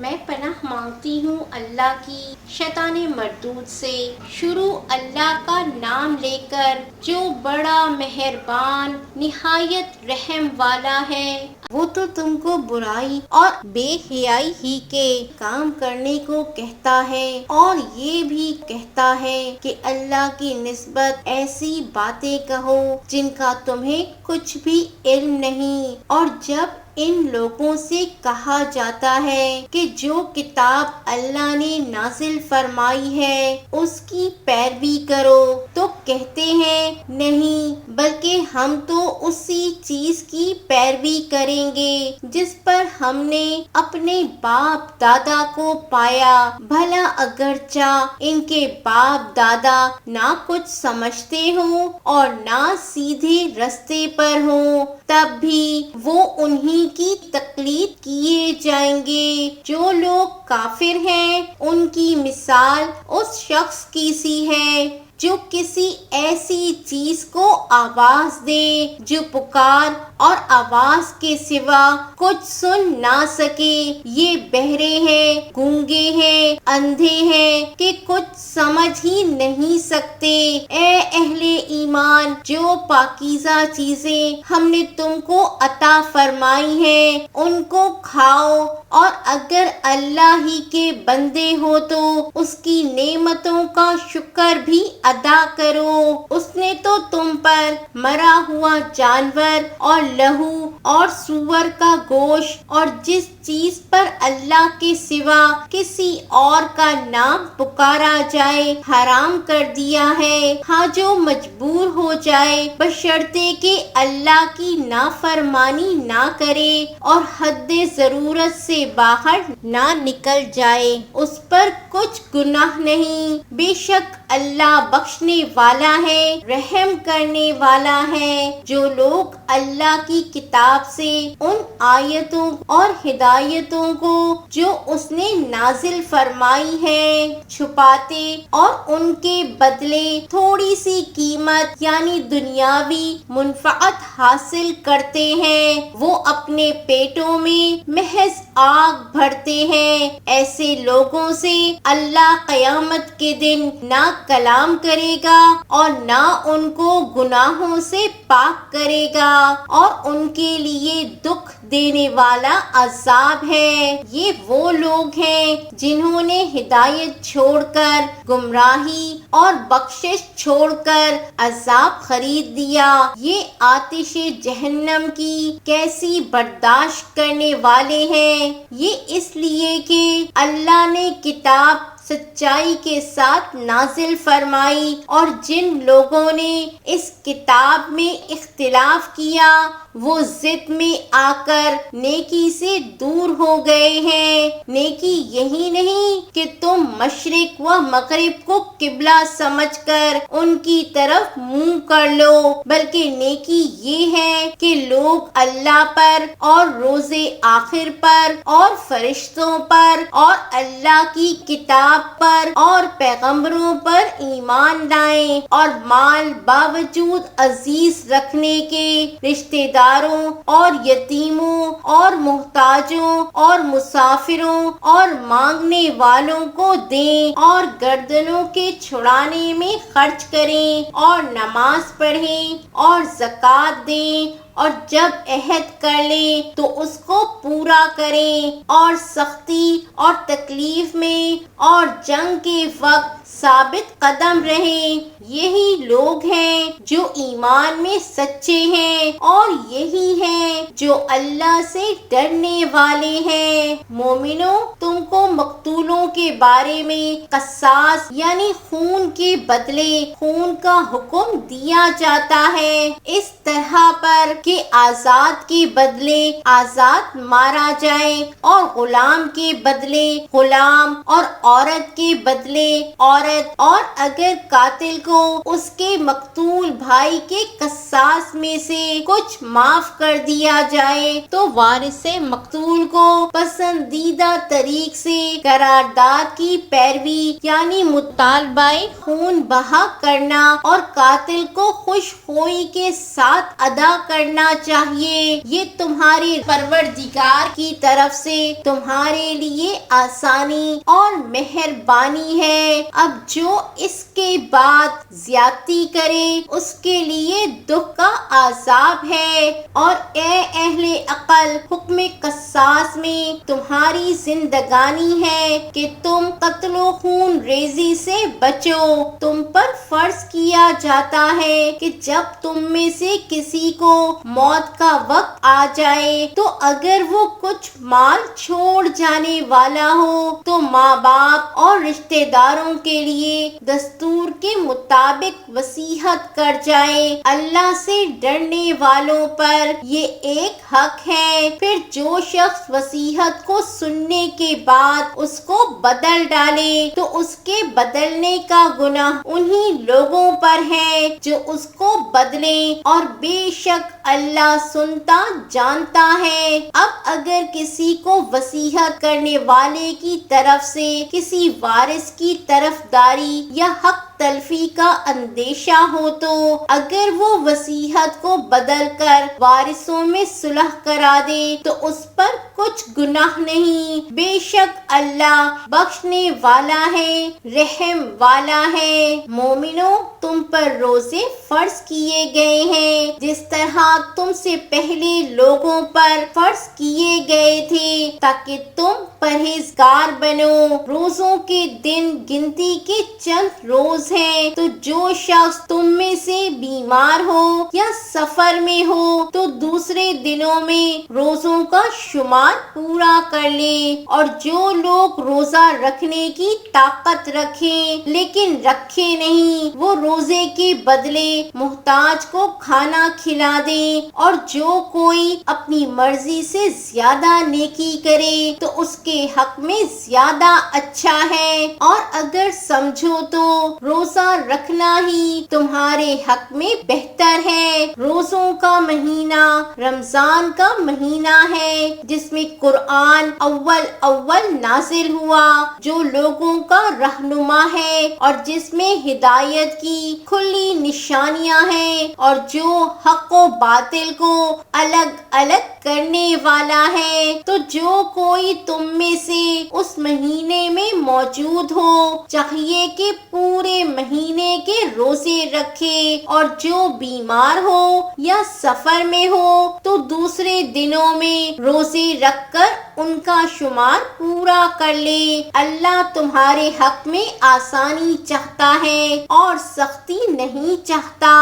میں پناہ مانگتی ہوں اللہ کی شیطان مردود سے۔ شروع اللہ کا نام لے کر جو بڑا مہربان نہایت رحم والا ہے۔ وہ تو تم کو برائی اور بے حیائی ہی کے کام کرنے کو کہتا ہے، اور یہ بھی کہتا ہے کہ اللہ کی نسبت ایسی باتیں کہو جن کا تمہیں کچھ بھی علم نہیں۔ اور جب ان لوگوں سے کہا جاتا ہے کہ جو کتاب اللہ نے نازل فرمائی ہے اس کی پیروی کرو، تو کہتے ہیں نہیں، بلکہ ہم تو اسی چیز کی پیروی کریں گے جس پر ہم نے اپنے باپ دادا کو پایا، بھلا اگرچہ ان کے باپ دادا نہ کچھ سمجھتے ہوں اور نہ سیدھے رستے پر ہوں، تب بھی وہ انہی کی تقلید کیے جائیں گے۔ جو لوگ کافر ہیں ان کی مثال اس شخص کی سی ہے جو کسی ایسی چیز کو آواز دے جو پکار اور آواز کے سوا کچھ سن نہ سکے۔ یہ بہرے ہیں، گونگے ہیں، اندھے ہیں کہ کچھ سمجھ ہی نہیں سکتے۔ اے اہل ایمان، جو پاکیزہ چیزیں ہم نے تم کو عطا فرمائی ہیں ان کو کھاؤ، اور اگر اللہ ہی کے بندے ہو تو اس کی نعمتوں کا شکر بھی ادا کرو۔ اس نے تو تم پر مرا ہوا جانور اور لہو اور سور کا گوشت اور جس چیز پر اللہ کے سوا کسی اور کا نام پکارا جائے حرام کر دیا ہے، ہاں جو مجبور ہو جائے بشرطے کہ اللہ کی نافرمانی نہ کرے اور حد ضرورت سے باہر نہ نکل جائے، اس پر کچھ گناہ نہیں۔ بے شک اللہ بخشنے والا ہے، رحم کرنے والا ہے۔ جو لوگ اللہ کی کتاب سے ان آیتوں اور ہدایتوں کو جو اس نے نازل فرمائی ہے چھپاتے اور ان کے بدلے تھوڑی سی قیمت یعنی دنیاوی منفعت حاصل کرتے ہیں، وہ اپنے پیٹوں میں محض آگ بھرتے ہیں۔ ایسے لوگوں سے اللہ قیامت کے دن نہ کلام کرے گا اور نہ ان کو گناہوں سے پاک کرے گا، اور ان کے لیے دکھ دینے والا عذاب ہے۔ یہ وہ لوگ ہیں جنہوں نے ہدایت چھوڑ کر گمراہی اور بخشش چھوڑ کر عذاب خرید لیا۔ یہ آتش جہنم کی کیسی برداشت کرنے والے ہیں۔ یہ اس لیے کہ اللہ نے کتاب سچائی کے ساتھ نازل فرمائی، اور جن لوگوں نے اس کتاب میں اختلاف کیا وہ ضد میں آ کر نیکی سے دور ہو گئے ہیں۔ نیکی یہی نہیں کہ تم مشرق و مغرب کو قبلہ سمجھ کر ان کی طرف منہ کر لو، بلکہ نیکی یہ ہے کہ لوگ اللہ پر اور روز آخر پر اور فرشتوں پر اور اللہ کی کتاب پر اور پیغمبروں پر ایمان لائیں، اور مال باوجود عزیز رکھنے کے رشتہ داروں اور یتیموں اور محتاجوں اور مسافروں اور مانگنے والوں کو دیں، اور گردنوں کے چھڑانے میں خرچ کریں، اور نماز پڑھیں اور زکوٰۃ دیں، اور جب عہد کر لیں تو اس کو پورا کریں، اور سختی اور تکلیف میں اور جنگ کے وقت ثابت قدم رہیں۔ یہی لوگ ہیں جو ایمان میں سچے ہیں، اور یہی ہیں جو اللہ سے ڈرنے والے ہیں۔ مومنوں، تم کو مقتولوں کے بارے میں قصاص یعنی خون کے بدلے خون کا حکم دیا جاتا ہے، اس طرح پر کہ آزاد کے بدلے آزاد مارا جائے، اور غلام کے بدلے غلام، اور عورت کے بدلے عورت عورت اور اگر قاتل کو اس کے مقتول بھائی کے قصاص میں سے کچھ معاف کر دیا جائے تو وارث مقتول کو پسندیدہ طریق سے قرارداد کی پیروی یعنی مطالبہ خون بہا کرنا اور قاتل کو خوش خوئی کے ساتھ ادا کرنا چاہیے۔ یہ تمہارے پروردگار کی طرف سے تمہارے لیے آسانی اور مہربانی ہے۔ اب جو اس کے بعد زیادتی کرے اس کے لیے دکھ کا عذاب ہے۔ اور اے اہل عقل، حکم قصاص میں تمہاری زندگانی ہے کہ تم قتل و خون ریزی سے بچو۔ تم پر فرض کیا جاتا ہے کہ جب تم میں سے کسی کو موت کا وقت آ جائے تو اگر وہ کچھ مال چھوڑ جانے والا ہو تو ماں باپ اور رشتہ داروں کے لیے دستور کے مطابق وصیت کر جائے۔ اللہ سے ڈرنے والوں پر یہ ایک حق ہے۔ پھر جو شخص وصیت کو سننے کے بعد اس کو بدل ڈالے تو اس کے بدلنے کا گناہ انہی لوگوں پر ہے جو اس کو بدلیں، اور بے شک اللہ سنتا جانتا ہے۔ اب اگر کسی کو وصیت کرنے والے کی طرف سے کسی وارث کی طرفداری یا حق تلفی کا اندیشہ ہو تو اگر وہ وصیت کو بدل کر وارثوں میں صلح کرا دے تو اس پر کچھ گناہ نہیں۔ بے شک اللہ بخشنے والا ہے، رحم والا ہے۔ مومنوں، تم پر روزے فرض کیے گئے ہیں جس طرح تم سے پہلے لوگوں پر فرض کیے گئے تھے تاکہ تم پرہیزگار بنو۔ روزوں کے دن گنتی کے چند روز ہیں، تو جو شخص تم میں سے بیمار ہو یا سفر میں ہو تو دوسرے دنوں میں روزوں کا شمار پورا کر لے۔ اور جو لوگ روزہ رکھنے کی طاقت رکھیں لیکن رکھے نہیں، وہ روزے کے بدلے محتاج کو کھانا کھلا دیں۔ اور جو کوئی اپنی مرضی سے زیادہ نیکی کرے تو اس کے حق میں زیادہ اچھا ہے، اور اگر سمجھو تو روزہ رکھنا ہی تمہارے حق میں بہتر ہے۔ روزوں کا مہینہ رمضان کا مہینہ ہے جس میں قرآن اول نازل ہوا، جو لوگوں کا رہنما ہے اور جس میں ہدایت کی کھلی نشانیاں ہیں، اور جو حق و باطل کو الگ الگ کرنے والا ہے۔ تو جو کوئی تم میں سے اس مہینے میں موجود ہو چاہیے کہ پورے مہینے کے روزے رکھے، اور جو بیمار ہو یا سفر میں ہو تو دوسرے دنوں میں روزے رکھ کر ان کا شمار پورا کر لے۔ اللہ تمہارے حق میں آسانی چاہتا ہے اور سختی نہیں چاہتا،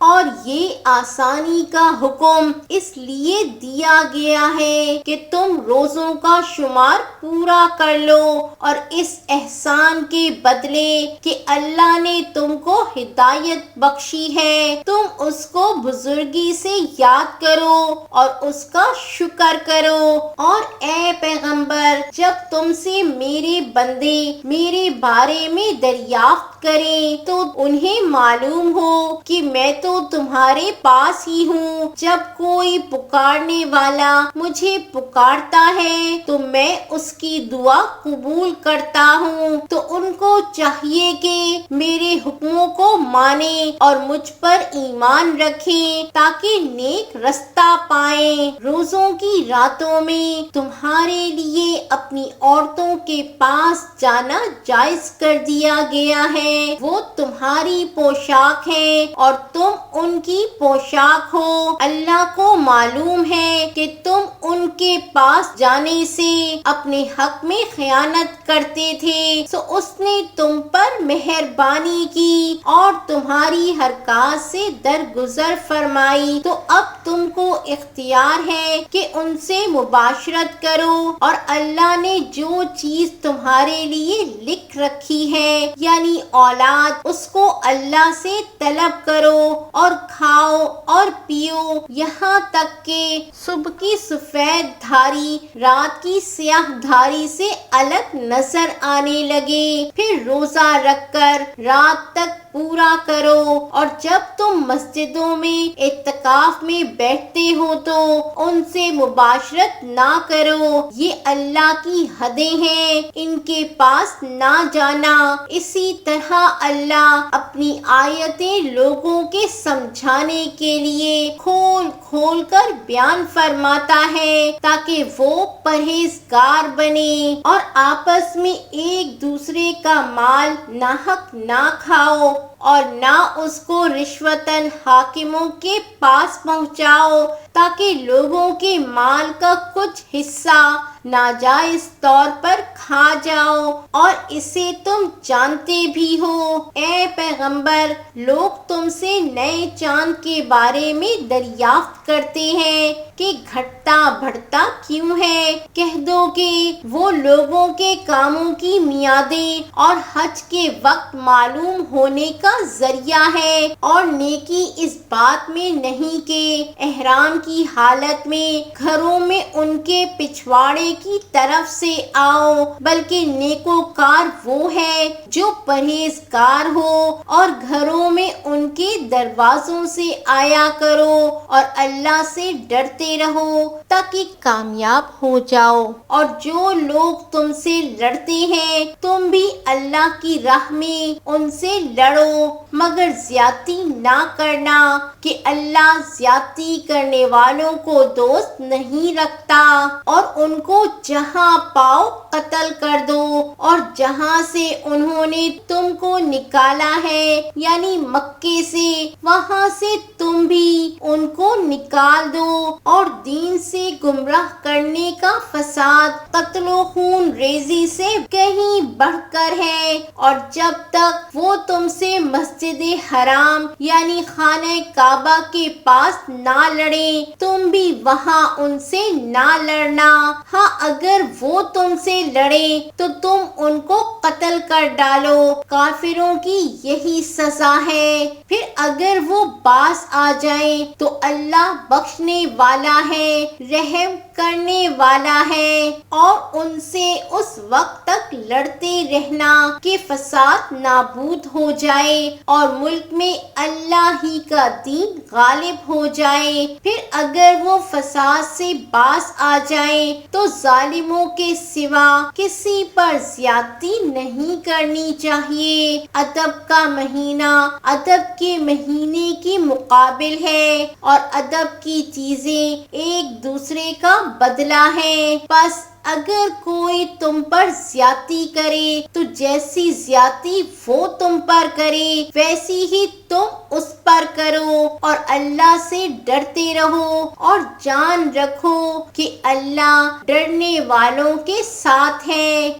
اور یہ آسانی کا حکم اس لیے دیا گیا ہے کہ تم روزوں کا شمار پورا کر لو، اور اس احسان کے بدلے کہ اللہ نے تم کو ہدایت بخشی ہے تم اس کو بزرگی سے یاد کرو اور اس کا شکر کرو۔ اور اے پیغمبر، جب تم سے میرے بندے میرے بارے میں دریافت کریں تو انہیں معلوم ہو کہ میں تو تمہارے پاس ہی ہوں۔ جب کوئی پکارنے والا مجھے پکارتا ہے تو میں اس کی دعا قبول کرتا ہوں۔ تو ان کو چاہیے کہ میرے حکموں کو مانیں اور مجھ پر ایمان رکھیں تاکہ نیک رستہ پائیں۔ روزوں کی راتوں میں تمہارے لیے اپنی عورتوں کے پاس جانا جائز کر دیا گیا ہے۔ وہ تمہاری پوشاک ہے اور تم ان کی پوشاک ہو۔ اللہ کو معلوم ہے کہ تم ان کے پاس جانے سے اپنے حق میں خیانت کرتے تھے، سو اس نے تم پر مہربانی مہربانی کی اور تمہاری حرکات سے درگزر فرمائی، تو اب تم کو اختیار ہے کہ ان سے مباشرت کرو، اور اللہ نے جو چیز تمہارے لیے لکھ رکھی ہے یعنی اولاد، اس کو اللہ سے طلب کرو اور کھاؤ اور پیو، یہاں تک کہ صبح کی سفید دھاری رات کی سیاہ دھاری سے الگ نظر آنے لگے، پھر روزہ رکھ کر رات تک پورا کرو، اور جب تم مسجدوں میں اعتکاف میں بیٹھتے ہو تو ان سے مباشرت نہ کرو، یہ اللہ کی حدیں ہیں، ان کے پاس نہ جانا۔ اسی طرح اللہ اپنی آیتیں لوگوں کے سمجھانے کے لیے کھول کھول کر بیان فرماتا ہے تاکہ وہ پرہیزگار بنے اور آپس میں ایک دوسرے کا مال ناحق نہ کھاؤ اور نہ اس کو رشوتاً حاکموں کے پاس پہنچاؤ، تاکہ لوگوں کے مال کا کچھ حصہ ناجائز طور پر کھا جاؤ، اور اسے تم جانتے بھی ہو۔ اے پیغمبر، لوگ تم سے نئے چاند کے بارے میں دریافت کرتے ہیں کہ گھٹتا بڑھتا کیوں ہے، کہہ دو کہ وہ لوگوں کے کاموں کی میعادیں اور حج کے وقت معلوم ہونے کا ذریعہ ہے، اور نیکی اس بات میں نہیں کہ احرام کی حالت میں گھروں میں ان کے پچھواڑے کی طرف سے آؤ، بلکہ نیکوکار وہ ہے جو پرہیزگار ہو، اور گھروں میں ان کے دروازوں سے آیا کرو اور اللہ سے ڈرتے رہو تاکہ کامیاب ہو جاؤ، اور جو لوگ تم سے لڑتے ہیں تم بھی اللہ کی راہ میں ان سے لڑو، مگر زیادتی نہ کرنا کہ اللہ زیادتی کرنے والوں کو دوست نہیں رکھتا، اور ان کو جہاں پاؤ قتل کر دو، اور جہاں سے انہوں نے تم کو نکالا ہے یعنی مکے سے، وہاں سے تم بھی ان کو نکال دو، اور دین سے گمراہ کرنے کا فساد قتل و خون ریزی سے کہیں بڑھ کر ہے، اور جب تک وہ تم سے مسجد حرام یعنی خانہ کعبہ کے پاس نہ لڑیں تم بھی وہاں ان سے نہ لڑنا، ہاں اگر وہ تم سے لڑیں تو تم ان کو قتل کر ڈالو، کافروں کی یہی سزا ہے۔ پھر اگر وہ باز آ جائیں تو اللہ بخشنے والا ہے، رحم کرنے والا ہے، اور ان سے اس وقت تک لڑتے رہنا کہ فساد نابود ہو جائے اور ملک میں اللہ ہی کا دین غالب ہو جائے۔ پھر اگر وہ فساد سے باز آ جائیں تو ظالموں کے سوا کسی پر زیادتی نہیں کرنی چاہیے۔ ادب کا مہینہ ادب کے مہینے کی مقابل ہے، اور ادب کی چیزیں ایک دوسرے کا بدلہ ہے، پس اگر کوئی تم پر زیادتی کرے تو جیسی زیادتی وہ تم پر کرے ویسی ہی تم اس پر کرو، اور اللہ سے ڈرتے رہو، اور جان رکھو کہ اللہ ڈرنے والوں کے ساتھ ہے۔